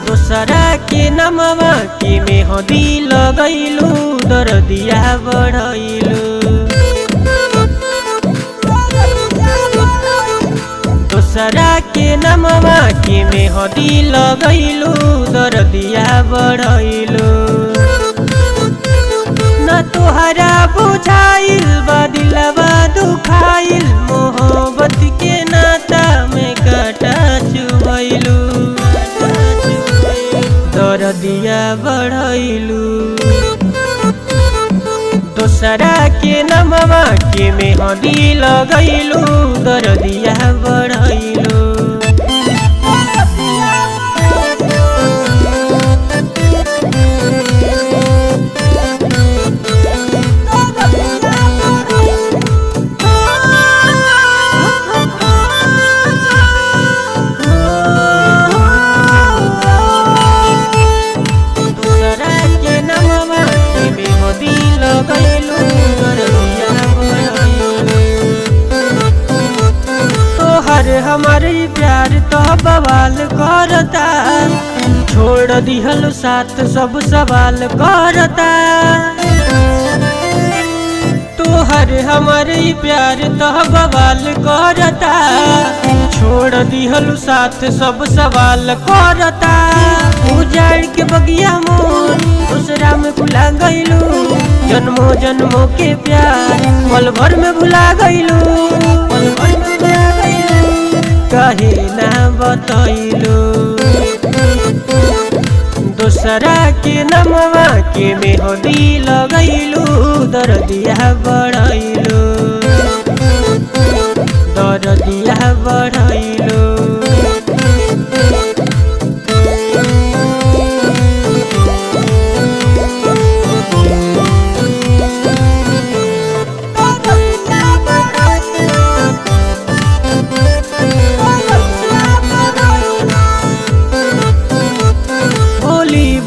दोसरा के नमवा के मेहंदी लगैलू दरदिया बढ़ैलू। दोसरा के नमवा के मेहंदी लगैलू दरदिया बढ़ैलू। न तोहरा बुझाइल बा दिलवा दुखाइल मोहब्बत के नाता में काटा चुभैलू। दरदिया बढ़ैलू। दोसरा के नमवा के मेहंदी लगैलू दरदिया बढ़ैलू। हमारे प्यार तो बवाल करता, छोड़ दिहल साथ सब सवाल करता। तोहर हमारे प्यार तो बवाल करता, छोड़ दिहल साथ सब सवाल करता। उजाड़ के बगिया मोर दूसरा में भुला गईलू, जन्मों जन्मों के प्यार पल भर में भुला गईलू। पल भर में भुला गईलू कहे ना बतैलू। दोसरा के नमवा के मेहंदी लगैलू दरदिया बढ़ैलू। दरदिया बढ़ैलू।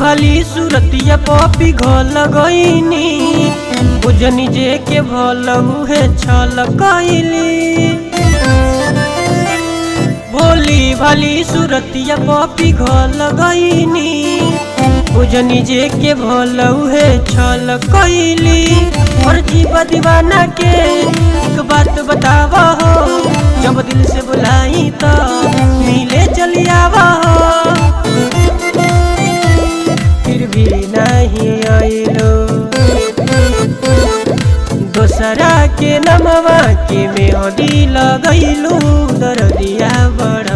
भली सूरतिया पपी घल गईनी, बुझनी जे के भल उहे छल कैली। भोली भली सूरतिया पपी घल गईनी, बुझनी जे के भल उहे छल कैली। और जीवा दीवाना के एक बात बतावा हो, जब दिल से बुलाई तो मिले चली आवा हो। फिर भी नहीं आइलो। दोसरा के नमवा के मेहंदी लगैलू दरदिया बढ़